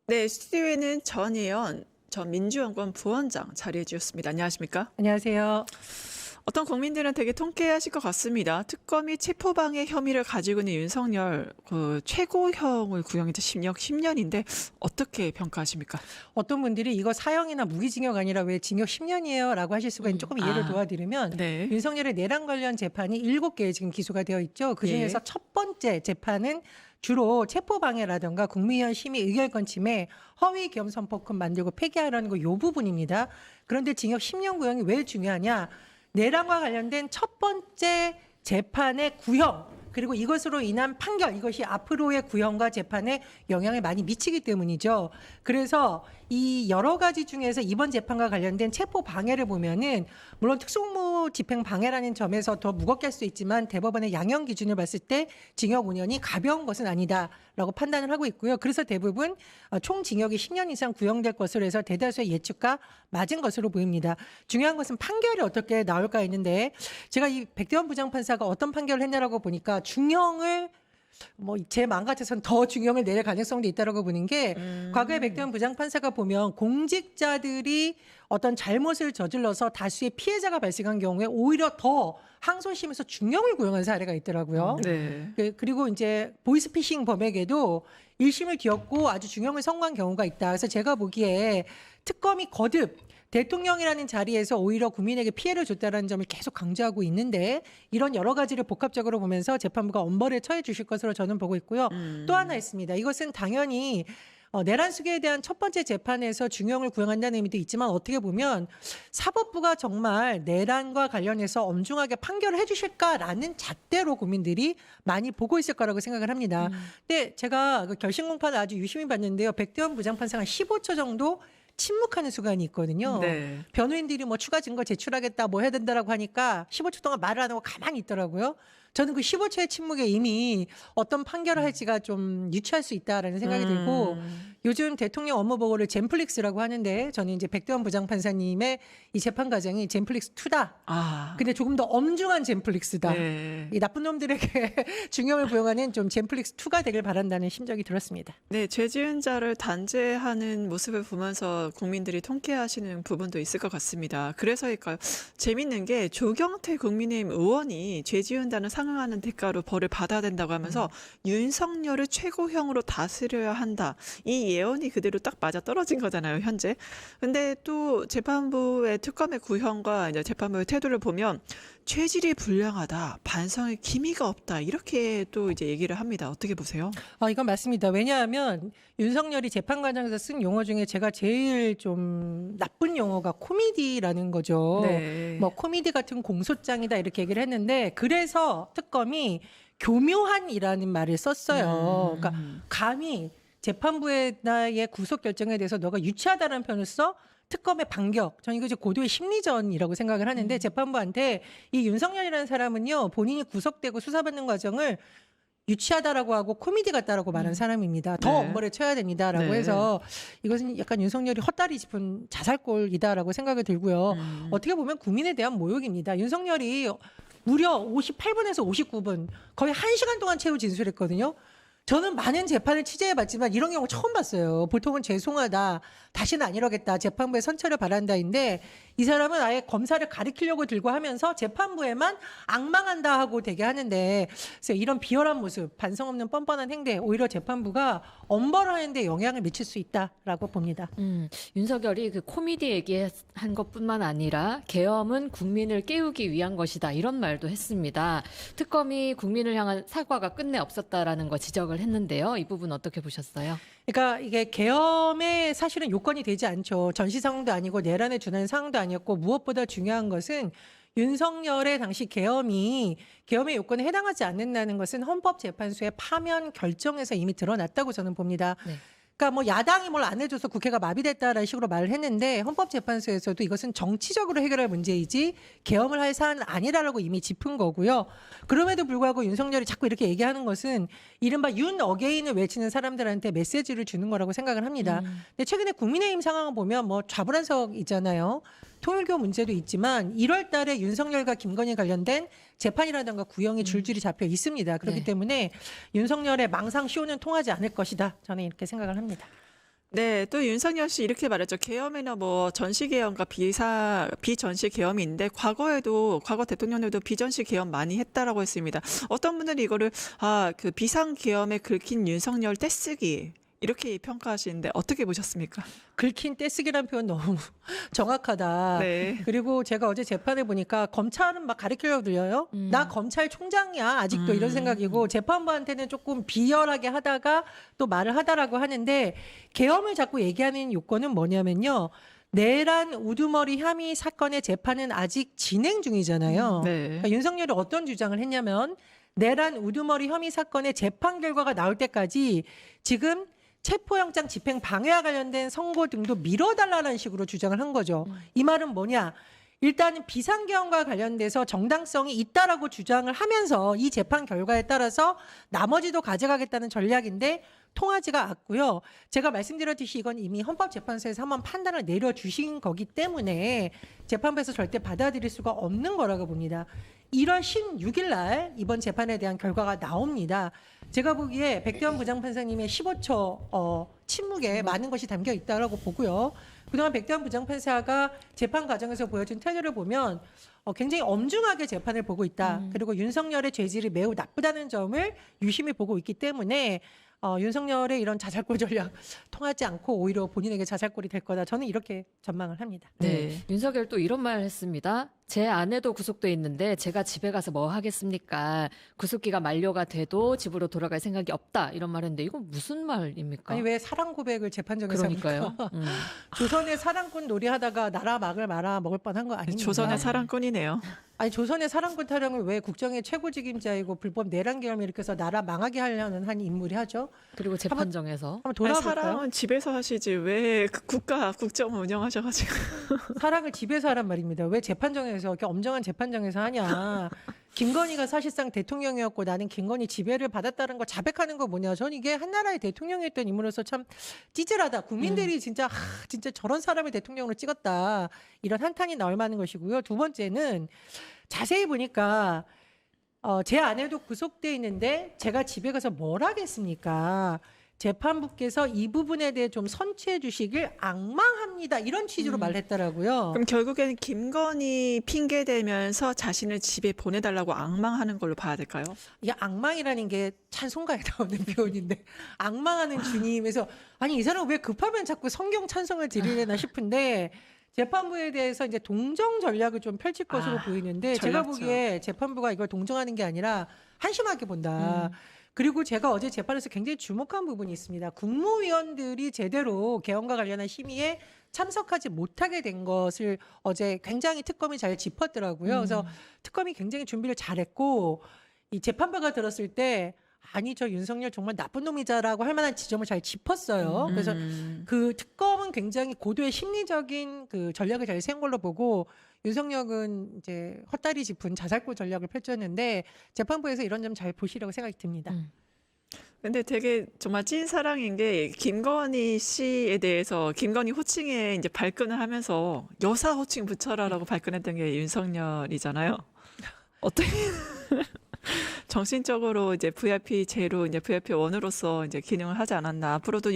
네, 스튜디오에는 전혜연 전 민주연구원 부원장 자리해 주셨습니다. 안녕하십니까? 안녕하세요. 어떤 국민들은 되게 통쾌하실 것 같습니다. 특검이 체포방해 혐의를 가지고 있는 윤석열 최고형을 구형해서 징역 10년인데 어떻게 평가하십니까? 어떤 분들이 이거 사형이나 무기징역 아니라 왜 징역 10년이에요? 라고 하실 수가 있는 조금 이해를 도와드리면 네. 윤석열의 내란 관련 재판이 7개 지금 기소가 되어 있죠. 그중에서 예. 첫 번째 재판은 주로 체포방해라든가 국민의원 심의 의결권 침해, 허위 겸 선포권 만들고 폐기하라는 거 요 부분입니다. 그런데 징역 10년 구형이 왜 중요하냐? 내란과 관련된 첫 번째 재판의 구형 그리고 이것으로 인한 판결 이것이 앞으로의 구형과 재판에 영향을 많이 미치기 때문이죠. 그래서 이 여러 가지 중에서 이번 재판과 관련된 체포 방해를 보면은 물론 특수공무 집행 방해라는 점에서 더 무겁게 할 수 있지만 대법원의 양형 기준을 봤을 때 징역 5년이 가벼운 것은 아니다라고 판단을 하고 있고요. 그래서 대부분 총 징역이 10년 이상 구형될 것으로 해서 대다수의 예측과 맞은 것으로 보입니다. 중요한 것은 판결이 어떻게 나올까 했는데 제가 이 백대원 부장판사가 어떤 판결을 했냐라고 보니까 중형을 제 마음 같아서는 더 중형을 내릴 가능성도 있다라고 보는 게 과거에 백대원 부장판사가 보면 공직자들이 어떤 잘못을 저질러서 다수의 피해자가 발생한 경우에 오히려 더 항소심에서 중형을 구형한 사례가 있더라고요. 네. 그리고 이제 보이스피싱 범액에도 1심을 뒤엎고 아주 중형을 선고한 경우가 있다. 그래서 제가 보기에 특검이 거듭 대통령이라는 자리에서 오히려 국민에게 피해를 줬다는 점을 계속 강조하고 있는데 이런 여러 가지를 복합적으로 보면서 재판부가 엄벌에 처해 주실 것으로 저는 보고 있고요. 또 하나 있습니다. 이것은 당연히 내란 수계에 대한 첫 번째 재판에서 중형을 구형한다는 의미도 있지만 어떻게 보면 사법부가 정말 내란과 관련해서 엄중하게 판결을 해주실까라는 잣대로 국민들이 많이 보고 있을 거라고 생각을 합니다. 근데 제가 그 결심 공판을 아주 유심히 봤는데요. 백대원 부장판사가 15초 정도 침묵하는 순간이 있거든요. 네. 변호인들이 추가 증거 제출하겠다 뭐 해야 된다라고 하니까 15초 동안 말을 안 하고 가만히 있더라고요. 저는 그 15초의 침묵에 이미 어떤 판결을 할지가 좀 유추할 수 있다라는 생각이 들고 요즘 대통령 업무 보고를 젠플릭스라고 하는데 저는 이제 백대원 부장판사님의 이 재판 과정이 젠플릭스 2다. 아. 근데 조금 더 엄중한 젠플릭스다. 네. 이 나쁜 놈들에게 중형을 부용하는 좀 젠플릭스 2가 되길 바란다는 심정이 들었습니다. 네, 죄 지은 자를 단죄하는 모습을 보면서 국민들이 통쾌하시는 부분도 있을 것 같습니다. 그래서일까요? 재밌는 게 조경태 국민의힘 의원이 죄 지은다는 상응하는 대가로 벌을 받아야 된다고 하면서 윤석열을 최고형으로 다스려야 한다. 이 예언이 그대로 딱 맞아 떨어진 거잖아요, 현재. 근데 또 재판부의 특검의 구형과 이제 재판부의 태도를 보면 죄질이 불량하다, 반성의 기미가 없다 이렇게 또 이제 얘기를 합니다. 어떻게 보세요? 이건 맞습니다. 왜냐하면 윤석열이 재판 과정에서 쓴 용어 중에 제가 제일 좀 나쁜 용어가 코미디라는 거죠. 네. 코미디 같은 공소장이다 이렇게 얘기를 했는데 그래서 특검이 교묘한이라는 말을 썼어요. 그러니까 감히 재판부의 나의 구속 결정에 대해서 너가 유치하다는 표현을 써? 특검의 반격. 저는 이거 이제 고도의 심리전이라고 생각을 하는데 재판부한테 이 윤석열이라는 사람은요 본인이 구속되고 수사받는 과정을 유치하다라고 하고 코미디 같다라고 말한 사람입니다. 더 네. 엄벌에 쳐야 됩니다라고 네. 해서 이것은 약간 윤석열이 헛다리 짚은 자살골이다라고 생각이 들고요. 어떻게 보면 국민에 대한 모욕입니다. 윤석열이 무려 58분에서 59분 거의 1시간 동안 최후 진술했거든요. 저는 많은 재판을 취재해봤지만 이런 경우 처음 봤어요. 보통은 죄송하다, 다시는 안 이러겠다, 재판부에 선처를 바란다인데 이 사람은 아예 검사를 가리키려고 들고 하면서 재판부에만 악망한다 하고 되게 하는데 그래서 이런 비열한 모습, 반성 없는 뻔뻔한 행태 오히려 재판부가 엄벌하는 데 영향을 미칠 수 있다라고 봅니다. 윤석열이 그 코미디 얘기한 것뿐만 아니라 계엄은 국민을 깨우기 위한 것이다 이런 말도 했습니다. 특검이 국민을 향한 사과가 끝내 없었다라는 거 지적을 했는데요. 이 부분 어떻게 보셨어요? 그러니까 이게 계엄의 사실은 요건이 되지 않죠. 전시 상황도 아니고 내란에 준하는 상황도 아니었고 무엇보다 중요한 것은 윤석열의 당시 계엄의 요건에 해당하지 않는다는 것은 헌법재판소의 파면 결정에서 이미 드러났다고 저는 봅니다. 네. 그러니까 야당이 뭘 안 해줘서 국회가 마비됐다라는 식으로 말을 했는데 헌법재판소에서도 이것은 정치적으로 해결할 문제이지 계엄을 할 사안은 아니라고 이미 짚은 거고요. 그럼에도 불구하고 윤석열이 자꾸 이렇게 얘기하는 것은 이른바 윤 어게인을 외치는 사람들한테 메시지를 주는 거라고 생각을 합니다. 근데 최근에 국민의힘 상황을 보면 좌불안석 있잖아요. 통일교 문제도 있지만 1월 달에 윤석열과 김건희 관련된 재판이라든가 구형이 줄줄이 잡혀 있습니다. 그렇기 네. 때문에 윤석열의 망상 쇼는 통하지 않을 것이다. 저는 이렇게 생각을 합니다. 네, 또 윤석열 씨 이렇게 말했죠. 계엄에는 뭐 전시 계엄과 비전시 계엄이 있는데 과거 대통령들도 비전시 계엄 많이 했다라고 했습니다. 어떤 분들이 이거를 그 비상 계엄에 긁힌 윤석열 떼쓰기 이렇게 평가하시는데 어떻게 보셨습니까? 긁힌 떼쓰기란 표현 너무 정확하다. 네. 그리고 제가 어제 재판에 보니까 검찰은 막 가리키려고 들려요. 나 검찰총장이야 아직도 이런 생각이고 재판부한테는 조금 비열하게 하다가 또 말을 하다라고 하는데 계엄을 자꾸 얘기하는 요건은 뭐냐면요. 내란 우두머리 혐의 사건의 재판은 아직 진행 중이잖아요. 네. 그러니까 윤석열이 어떤 주장을 했냐면 내란 우두머리 혐의 사건의 재판 결과가 나올 때까지 지금 체포영장 집행 방해와 관련된 선고 등도 미뤄달라는 식으로 주장을 한 거죠. 이 말은 뭐냐? 일단은 비상계엄과 관련돼서 정당성이 있다라고 주장을 하면서 이 재판 결과에 따라서 나머지도 가져가겠다는 전략인데 통하지가 않고요. 제가 말씀드렸듯이 이건 이미 헌법재판소에서 한번 판단을 내려주신 거기 때문에 재판부에서 절대 받아들일 수가 없는 거라고 봅니다. 1월 16일 날 이번 재판에 대한 결과가 나옵니다. 제가 보기에 백대원 부장판사님의 15초 침묵에 많은 것이 담겨 있다고 보고요. 그동안 백대원 부장판사가 재판 과정에서 보여준 태도를 보면 굉장히 엄중하게 재판을 보고 있다. 그리고 윤석열의 죄질이 매우 나쁘다는 점을 유심히 보고 있기 때문에 윤석열의 이런 자살골 전략 통하지 않고 오히려 본인에게 자살골이 될 거다. 저는 이렇게 전망을 합니다. 네. 윤석열 또 이런 말 했습니다. 제 아내도 구속돼 있는데 제가 집에 가서 뭐 하겠습니까? 구속기가 만료가 돼도 집으로 돌아갈 생각이 없다. 이런 말 했는데 이건 무슨 말입니까? 아니 왜 사랑 고백을 재판정에서 그러니까요. 합니까? 조선의 사랑꾼 놀이하다가 나라 막을 말아 먹을 뻔한 거 아닙니까? 조선의 사랑꾼이네요. 아니 조선의 사랑꾼 타령을 왜 국정의 최고 책임자이고 불법 내란 계엄 이렇게 해서 나라 망하게 하려는 한 인물이 하죠? 그리고 재판정에서 한번 아니, 돌아볼까요? 사랑은 집에서 하시지 왜 국정을 운영하셔가지고. 사랑을 집에서 하란 말입니다. 왜 재판정에서 이렇게 엄정한 재판정에서 하냐? 김건희가 사실상 대통령이었고 나는 김건희 지배를 받았다는 걸 자백하는 거 뭐냐? 전 이게 한나라의 대통령이었던 인물로서 참 찌질하다. 국민들이 진짜 진짜 저런 사람을 대통령으로 찍었다. 이런 한탄이 나올 만한 것이고요. 두 번째는 자세히 보니까 제 아내도 구속돼 있는데 제가 집에 가서 뭘 하겠습니까? 재판부께서 이 부분에 대해 좀 선취해 주시길 악망합니다. 이런 취지로 말했더라고요. 그럼 결국에는 김건희 핑계 대면서 자신을 집에 보내달라고 악망하는 걸로 봐야 될까요? 이게 악망이라는 게 찬송가에 나오는 표현인데 악망하는 주님에서 아니 이 사람 왜 급하면 자꾸 성경 찬송을 드리려나 싶은데 재판부에 대해서 이제 동정 전략을 좀 펼칠 것으로 보이는데 제가 전략적. 보기에 재판부가 이걸 동정하는 게 아니라 한심하게 본다. 그리고 제가 어제 재판에서 굉장히 주목한 부분이 있습니다. 국무위원들이 제대로 개헌과 관련한 심의에 참석하지 못하게 된 것을 어제 굉장히 특검이 잘 짚었더라고요. 그래서 특검이 굉장히 준비를 잘했고 이 재판부가 들었을 때 아니 저 윤석열 정말 나쁜 놈이자라고 할 만한 지점을 잘 짚었어요. 그래서 그 특검은 굉장히 고도의 심리적인 그 전략을 잘 세운 걸로 보고 윤석열은 이제 헛다리 짚은 자살골 전략을 펼쳤는데 재판부에서 이런 점 잘 보시라고 생각이 듭니다. 근데 되게 정말 찐사랑인 게 김건희 씨에 대해서 김건희 호칭에 이제 발끈을 하면서 여사 호칭 붙여라라고 발끈했던 게 윤석열이잖아요. 어떻게 정신적으로 이제 VIP 제로 이제 VIP 원으로서 이제 기능을 하지 않았나. 앞으로도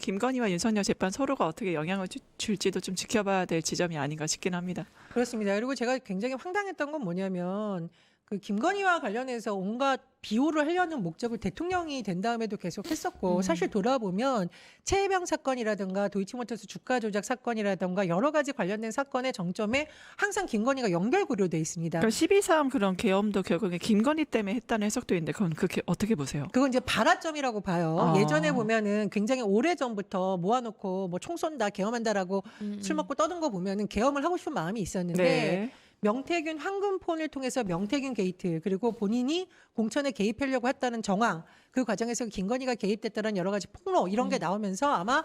김건희와 윤석열 재판 서로가 어떻게 영향을 줄지도 좀 지켜봐야 될 지점이 아닌가 싶긴 합니다. 그렇습니다. 그리고 제가 굉장히 황당했던 건 뭐냐면 그 김건희와 관련해서 온갖 비호를 하려는 목적을 대통령이 된 다음에도 계속 했었고 사실 돌아보면 최혜병 사건이라든가 도이치모터스 주가 조작 사건이라든가 여러 가지 관련된 사건의 정점에 항상 김건희가 연결 고려돼 있습니다. 그럼 12.3 그런 계엄도 결국에 김건희 때문에 했다는 해석도 있는데 그건 그렇게 어떻게 보세요? 그건 이제 발화점이라고 봐요. 예전에 보면은 굉장히 오래 전부터 모아놓고 뭐 총 쏜다, 계엄한다라고 술 먹고 떠든 거 보면은 계엄을 하고 싶은 마음이 있었는데 네. 명태균 황금폰을 통해서 명태균 게이트 그리고 본인이 공천에 개입하려고 했다는 정황 그 과정에서 김건희가 개입됐다는 여러 가지 폭로 이런 게 나오면서 아마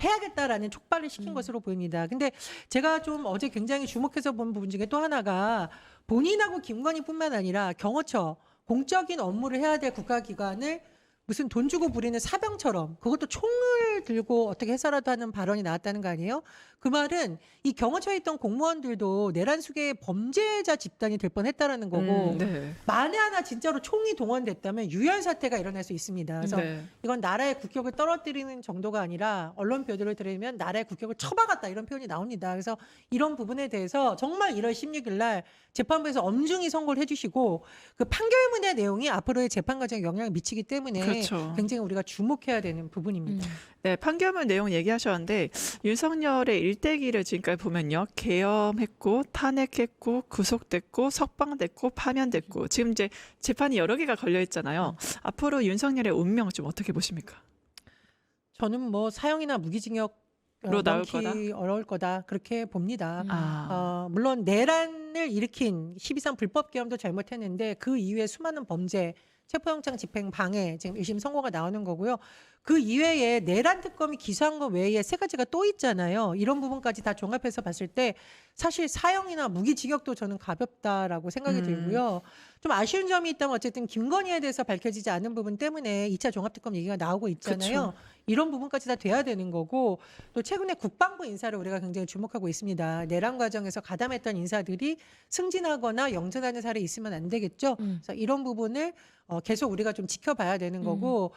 해야겠다라는 촉발을 시킨 것으로 보입니다. 근데 제가 좀 어제 굉장히 주목해서 본 부분 중에 또 하나가 본인하고 김건희뿐만 아니라 경호처 공적인 업무를 해야 될 국가기관을 무슨 돈 주고 부리는 사병처럼 그것도 총을 총을 들고 어떻게 해서라도 하는 발언이 나왔다는 거 아니에요? 그 말은 이 경호처에 있던 공무원들도 내란 수계의 범죄자 집단이 될 뻔했다라는 거고 네. 만에 하나 진짜로 총이 동원됐다면 유혈 사태가 일어날 수 있습니다. 그래서 네. 이건 나라의 국격을 떨어뜨리는 정도가 아니라 언론 보도를 들으면 나라의 국격을 처박았다 이런 표현이 나옵니다. 그래서 이런 부분에 대해서 정말 1월 16일 날 재판부에서 엄중히 선고를 해주시고 그 판결문의 내용이 앞으로의 재판 과정에 영향을 미치기 때문에 그렇죠. 굉장히 우리가 주목해야 되는 부분입니다. 네, 판결문 내용 얘기하셨는데 윤석열의 일대기를 지금까지 보면요. 계엄했고 탄핵했고 구속됐고 석방됐고 파면됐고 지금 이제 재판이 여러 개가 걸려 있잖아요. 앞으로 윤석열의 운명 좀 어떻게 보십니까? 저는 뭐 사형이나 무기징역 로 나올 넘기 어려울 거다 그렇게 봅니다. 물론 내란을 일으킨 12.3 불법 계엄도 잘못했는데 그 이후에 수많은 범죄, 체포영장 집행 방해 지금 1심 선고가 나오는 거고요. 그 이외에 내란 특검이 기소한 것 외에 세 가지가 또 있잖아요. 이런 부분까지 다 종합해서 봤을 때 사실 사형이나 무기징역도 저는 가볍다라고 생각이 들고요. 좀 아쉬운 점이 있다면 어쨌든 김건희에 대해서 밝혀지지 않은 부분 때문에 2차 종합특검 얘기가 나오고 있잖아요. 이런 부분까지 다 돼야 되는 거고 또 최근에 국방부 인사를 우리가 굉장히 주목하고 있습니다. 내란 과정에서 가담했던 인사들이 승진하거나 영전하는 사례 있으면 안 되겠죠. 그래서 이런 부분을 계속 우리가 좀 지켜봐야 되는 거고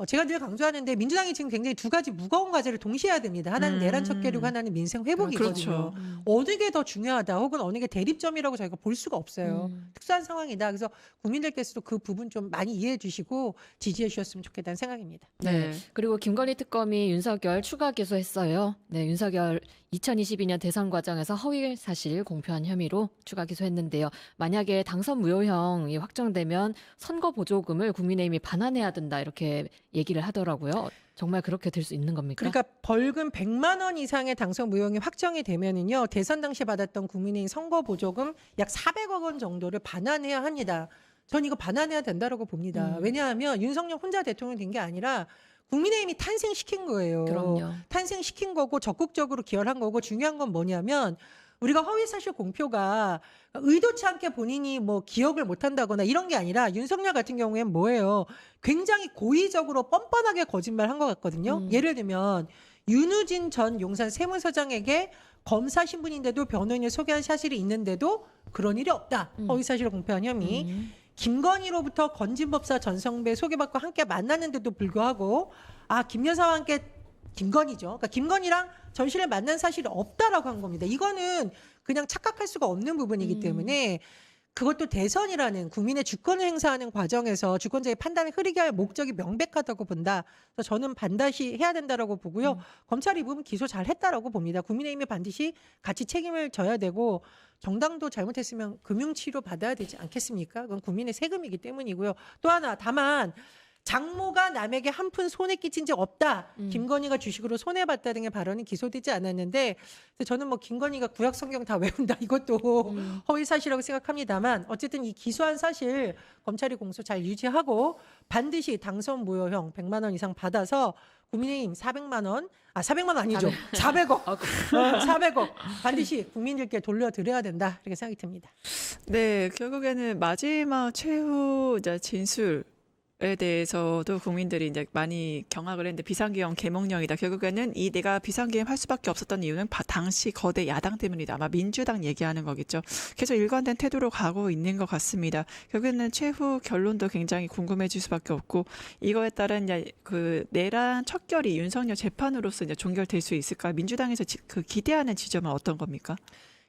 제가 늘 강조하는데 민주당이 지금 굉장히 두 가지 무거운 과제를 동시에 해야 됩니다. 하나는 내란 척결이고 하나는 민생 회복이거든요. 그렇죠. 어느 게 더 중요하다 혹은 어느 게 대립점이라고 저희가 볼 수가 없어요. 특수한 상황이다. 그래서 국민들께서도 그 부분 좀 많이 이해해 주시고 지지해 주셨으면 좋겠다는 생각입니다. 네. 그리고 김건희 특검이 윤석열 추가 기소했어요. 네, 윤석열 2022년 대선 과정에서 허위 사실 공표한 혐의로 추가 기소했는데요. 만약에 당선 무효형이 확정되면 선거 보조금을 국민의힘이 반환해야 된다 이렇게 얘기를 하더라고요. 정말 그렇게 될 수 있는 겁니까? 그러니까 벌금 100만 원 이상의 당선 무효형이 확정이 되면은요. 대선 당시 받았던 국민의힘 선거 보조금 약 400억 원 정도를 반환해야 합니다. 전 이거 반환해야 된다라고 봅니다. 왜냐하면 윤석열 혼자 대통령 된 게 아니라 국민의힘이 탄생시킨 거예요. 그럼요. 탄생시킨 거고 적극적으로 기여한 거고 중요한 건 뭐냐면 우리가 허위사실 공표가 의도치 않게 본인이 뭐 기억을 못한다거나 이런 게 아니라 윤석열 같은 경우에는 뭐예요? 굉장히 고의적으로 뻔뻔하게 거짓말한 것 같거든요. 예를 들면 윤우진 전 용산 세무서장에게 검사 신분인데도 변호인을 소개한 사실이 있는데도 그런 일이 없다. 허위사실을 공표한 혐의. 김건희로부터 건진법사 전성배 소개받고 함께 만났는데도 불구하고 김 여사와 함께 김건희죠. 그러니까 김건희랑 전실에 만난 사실이 없다라고 한 겁니다. 이거는 그냥 착각할 수가 없는 부분이기 때문에 그것도 대선이라는 국민의 주권을 행사하는 과정에서 주권자의 판단을 흐리게 할 목적이 명백하다고 본다. 그래서 저는 반드시 해야 된다라고 보고요. 검찰이 이 부분 기소 잘했다라고 봅니다. 국민의힘이 반드시 같이 책임을 져야 되고 정당도 잘못했으면 금융치료 받아야 되지 않겠습니까? 그건 국민의 세금이기 때문이고요. 또 하나 다만 장모가 남에게 한 푼 손해 끼친 적 없다. 김건희가 주식으로 손해봤다 등의 발언이 기소되지 않았는데 저는 뭐 김건희가 구약 성경 다 외운다 이것도 허위 사실이라고 생각합니다만 어쨌든 이 기소한 사실 검찰이 공소 잘 유지하고 반드시 당선 무효형 100만 원 이상 받아서 국민의힘 400만 원, 400만 원 아니죠. 400억. 400억 반드시 국민들께 돌려드려야 된다. 이렇게 생각이 듭니다. 네, 결국에는 마지막 최후 이제 진술 에 대해서도 국민들이 이제 많이 경악을 했는데 비상계엄 계몽령이다. 결국에는 이 내가 비상계엄 할 수밖에 없었던 이유는 당시 거대 야당 때문이다. 아마 민주당 얘기하는 거겠죠. 계속 일관된 태도로 가고 있는 것 같습니다. 결국에는 최후 결론도 굉장히 궁금해질 수밖에 없고 이거에 따른 그 내란 척결이 윤석열 재판으로서 이제 종결될 수 있을까? 민주당에서 그 기대하는 지점은 어떤 겁니까?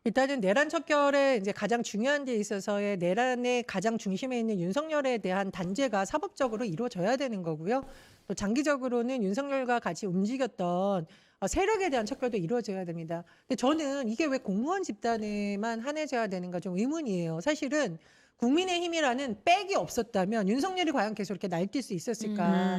일단은 내란 척결에 이제 가장 중요한 데 있어서의 내란의 가장 중심에 있는 윤석열에 대한 단죄가 사법적으로 이루어져야 되는 거고요. 또 장기적으로는 윤석열과 같이 움직였던 세력에 대한 척결도 이루어져야 됩니다. 근데 저는 이게 왜 공무원 집단에만 한해져야 되는가 좀 의문이에요. 사실은 국민의힘이라는 백이 없었다면 윤석열이 과연 계속 이렇게 날뛸 수 있었을까.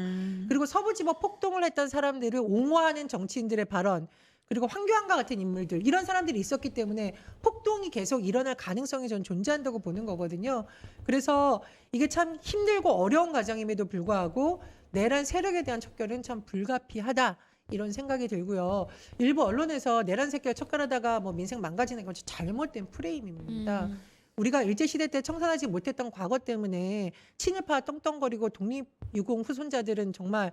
그리고 서부지법 폭동을 했던 사람들을 옹호하는 정치인들의 발언 그리고 황교안과 같은 인물들 이런 사람들이 있었기 때문에 폭동이 계속 일어날 가능성이 전 존재한다고 보는 거거든요. 그래서 이게 참 힘들고 어려운 과정임에도 불구하고 내란 세력에 대한 척결은 참 불가피하다. 이런 생각이 들고요. 일부 언론에서 내란 세력 척결하다가 뭐 민생 망가지는 건 잘못된 프레임입니다. 우리가 일제시대 때 청산하지 못했던 과거 때문에 친일파 떵떵거리고 독립유공 후손자들은 정말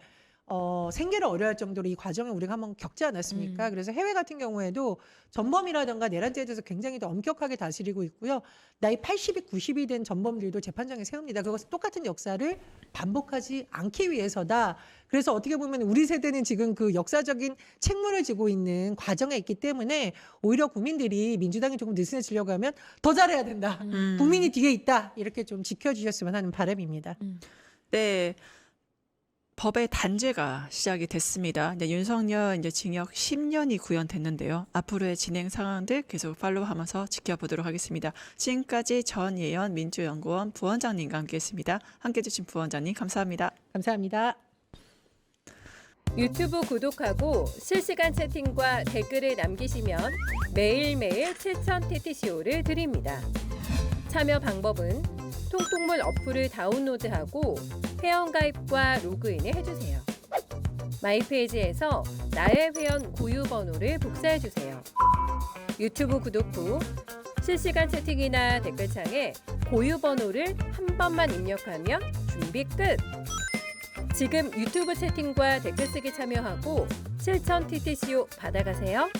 생계를 어려워할 정도로 이 과정을 우리가 한번 겪지 않았습니까? 그래서 해외 같은 경우에도 전범이라든가 내란죄에 대해서 굉장히 더 엄격하게 다스리고 있고요. 나이 80이 90이 된 전범들도 재판장에 세웁니다. 그것은 똑같은 역사를 반복하지 않기 위해서다. 그래서 어떻게 보면 우리 세대는 지금 그 역사적인 책무를 지고 있는 과정에 있기 때문에 오히려 국민들이 민주당이 조금 느슨해지려고 하면 더 잘해야 된다. 국민이 뒤에 있다. 이렇게 좀 지켜주셨으면 하는 바람입니다. 네. 법의 단죄가 시작이 됐습니다. 이제 윤석열 이제 징역 10년이 구현됐는데요. 앞으로의 진행 상황들 계속 팔로우하면서 지켜보도록 하겠습니다. 지금까지 전예현 민주연구원 부원장님과 함께했습니다. 함께해 주신 부원장님 감사합니다. 감사합니다. 유튜브 구독하고 실시간 채팅과 댓글을 남기시면 매일매일 7천 TTCO를 드립니다. 참여 방법은 통통물 어플을 다운로드하고 회원가입과 로그인을 해주세요. 마이페이지에서 나의 회원 고유 번호를 복사해주세요. 유튜브 구독 후 실시간 채팅이나 댓글창에 고유 번호를 한 번만 입력하면 준비 끝! 지금 유튜브 채팅과 댓글 쓰기 참여하고 실천 TTCO 받아가세요.